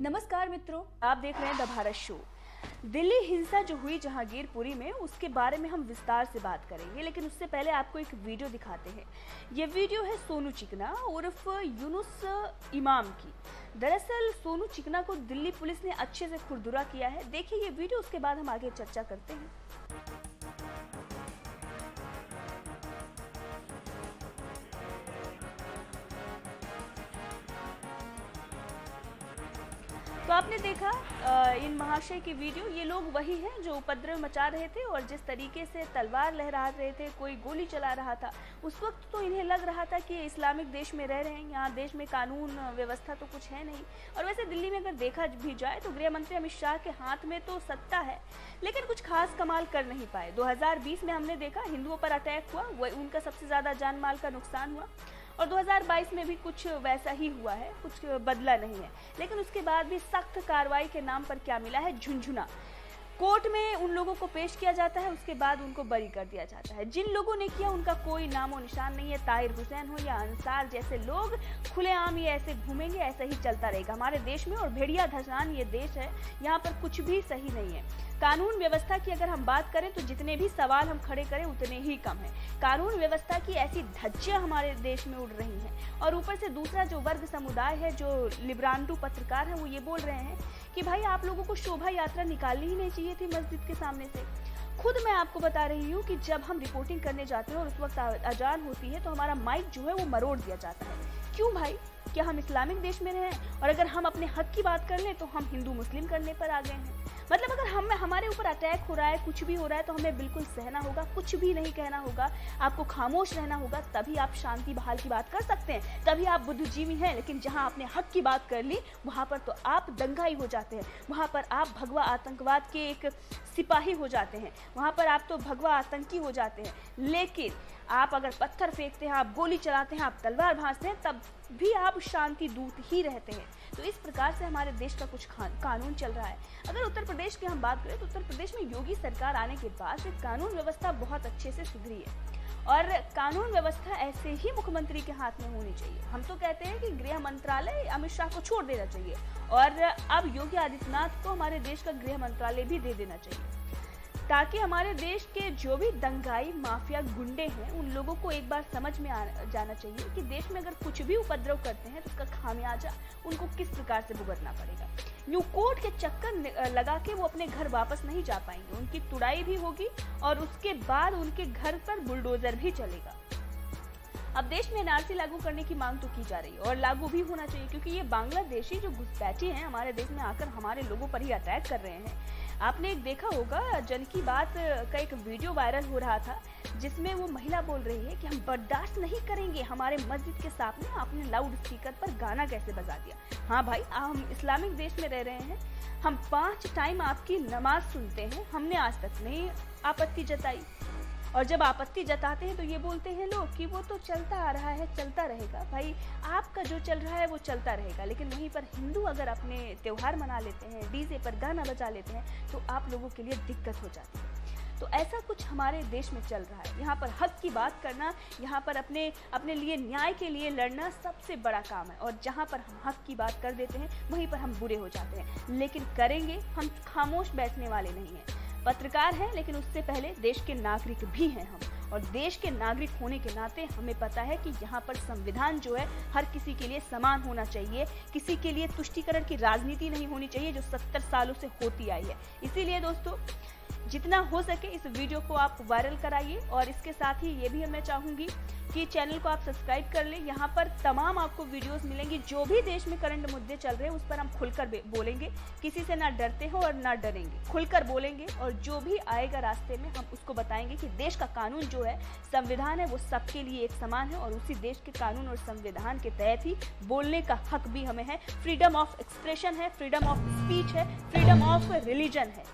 नमस्कार मित्रों, आप देख रहे हैं द भारत शो। दिल्ली हिंसा जो हुई जहांगीरपुरी में, उसके बारे में हम विस्तार से बात करेंगे, लेकिन उससे पहले आपको एक वीडियो दिखाते हैं। ये वीडियो है सोनू चिकना उर्फ यूनुस इमाम की। दरअसल सोनू चिकना को दिल्ली पुलिस ने अच्छे से खुरदुरा किया है। देखिए ये वीडियो, उसके बाद हम आगे चर्चा करते हैं। तो आपने देखा इन महाशय की वीडियो। ये लोग वही हैं जो उपद्रव मचा रहे थे और जिस तरीके से तलवार लहरा रहे थे, कोई गोली चला रहा था। उस वक्त तो इन्हें लग रहा था कि इस्लामिक देश में रह रहे हैं, यहाँ देश में कानून व्यवस्था तो कुछ है नहीं। और वैसे दिल्ली में अगर देखा भी जाए तो गृह मंत्री अमित शाह के हाथ में तो सत्ता है, लेकिन कुछ खास कमाल कर नहीं पाए। 2020 में हमने देखा हिंदुओं पर अटैक हुआ, उनका सबसे ज्यादा जान माल का नुकसान हुआ। और 2022 में भी कुछ वैसा ही हुआ है, कुछ बदला नहीं है। लेकिन उसके बाद भी सख्त कार्रवाई के नाम पर क्या मिला है? झुनझुना। कोर्ट में उन लोगों को पेश किया जाता है, उसके बाद उनको बरी कर दिया जाता है। जिन लोगों ने किया उनका कोई नामो निशान नहीं है। ताहिर हुसैन हो या अंसार जैसे लोग खुलेआम ये ऐसे घूमेंगे, ऐसा ही चलता रहेगा हमारे देश में। और भेड़िया धसान ये देश है, यहाँ पर कुछ भी सही नहीं है। कानून व्यवस्था की अगर हम बात करें तो जितने भी सवाल हम खड़े करें उतने ही कम है। कानून व्यवस्था की ऐसी धज्जियां हमारे देश में उड़ रही हैं। और ऊपर से दूसरा जो वर्ग समुदाय है, जो लिब्रांडू पत्रकार है, वो ये बोल रहे हैं कि भाई आप लोगों को शोभा यात्रा निकालनी ही नहीं चाहिए थी मस्जिद के सामने से। खुद मैं आपको बता रही हूँ कि जब हम रिपोर्टिंग करने जाते हैं और उस वक्त अजान होती है तो हमारा माइक जो है वो मरोड़ दिया जाता है। क्यों भाई? क्या हम इस्लामिक देश में रहें? और अगर हम अपने हक की बात कर लें तो हम हिंदू मुस्लिम करने पर आ गए हैं। मतलब अगर हमारे ऊपर अटैक हो रहा है, कुछ भी हो रहा है, तो हमें बिल्कुल सहना होगा, कुछ भी नहीं कहना होगा, आपको खामोश रहना होगा। तभी आप शांति बहाल की बात कर सकते हैं, तभी आप बुद्धिजीवी हैं। लेकिन जहां आपने हक की बात कर ली वहां पर तो आप दंगाई हो जाते हैं, वहां पर आप भगवा आतंकवाद के एक सिपाही हो जाते हैं, वहां पर आप तो भगवा आतंकी हो जाते हैं। लेकिन आप अगर पत्थर फेंकते हैं, आप गोली चलाते हैं, आप तलवार भांजते हैं, तब भी आप शांति दूत ही रहते हैं। तो इस प्रकार से हमारे देश का कुछ कानून चल रहा है। अगर उत्तर प्रदेश की हम बात करें तो उत्तर प्रदेश में योगी सरकार आने के बाद से कानून व्यवस्था बहुत अच्छे से सुधरी है। और कानून व्यवस्था ऐसे ही मुख्यमंत्री के हाथ में होनी चाहिए। हम तो कहते हैं कि गृह मंत्रालय अमित शाह को छोड़ देना चाहिए और अब योगी आदित्यनाथ को हमारे देश का गृह मंत्रालय भी दे देना चाहिए, ताकि हमारे देश के जो भी दंगाई माफिया गुंडे हैं उन लोगों को एक बार समझ में जाना चाहिए कि देश में अगर कुछ भी उपद्रव करते हैं तो उसका खामियाजा उनको किस प्रकार से भुगतना पड़ेगा। न्यू कोर्ट के चक्कर लगा के वो अपने घर वापस नहीं जा पाएंगे। उनकी तुड़ाई भी होगी और उसके बाद उनके घर पर बुलडोजर भी चलेगा। अब देश में एनआरसी लागू करने की मांग तो की जा रही है और लागू भी होना चाहिए, क्योंकि ये बांग्लादेशी जो घुसपैठी हैं हमारे देश में आकर हमारे लोगों पर ही अटैक कर रहे हैं। आपने एक देखा होगा, जन की बात का एक वीडियो वायरल हो रहा था जिसमें वो महिला बोल रही है कि हम बर्दाश्त नहीं करेंगे, हमारे मस्जिद के सामने आपने लाउड स्पीकर पर गाना कैसे बजा दिया। हाँ भाई, हम इस्लामिक देश में रह रहे हैं, हम 5 टाइम आपकी नमाज सुनते हैं, हमने आज तक नहीं आपत्ति जताई। और जब आपत्ति जताते हैं तो ये बोलते हैं लोग कि वो तो चलता आ रहा है, चलता रहेगा। भाई आपका जो चल रहा है वो चलता रहेगा, लेकिन वहीं पर हिंदू अगर अपने त्योहार मना लेते हैं, डीजे पर गाना बजा लेते हैं, तो आप लोगों के लिए दिक्कत हो जाती है। तो ऐसा कुछ हमारे देश में चल रहा है। यहाँ पर हक की बात करना, यहाँ पर अपने लिए न्याय के लिए लड़ना सबसे बड़ा काम है। और जहाँ पर हम हक की बात कर देते हैं वहीं पर हम बुरे हो जाते हैं। लेकिन करेंगे, हम खामोश बैठने वाले नहीं हैं। पत्रकार हैं, लेकिन उससे पहले देश के नागरिक भी हैं हम। और देश के नागरिक होने के नाते हमें पता है कि यहाँ पर संविधान जो है हर किसी के लिए समान होना चाहिए। किसी के लिए तुष्टीकरण की राजनीति नहीं होनी चाहिए जो 70 सालों से होती आई है। इसीलिए दोस्तों, जितना हो सके इस वीडियो को आप वायरल कराइए। और इसके साथ ही ये भी मैं चाहूंगी कि चैनल को आप सब्सक्राइब कर लें। यहाँ पर तमाम आपको वीडियोस मिलेंगी, जो भी देश में करंट मुद्दे चल रहे हैं उस पर हम खुलकर बोलेंगे। किसी से ना डरते हो और ना डरेंगे, खुलकर बोलेंगे। और जो भी आएगा रास्ते में हम उसको बताएंगे कि देश का कानून जो है, संविधान है, वो सबके लिए एक समान है। और उसी देश के कानून और संविधान के तहत ही बोलने का हक भी हमें है। फ्रीडम ऑफ एक्सप्रेशन है, फ्रीडम ऑफ स्पीच है, फ्रीडम ऑफ रिलीजन है।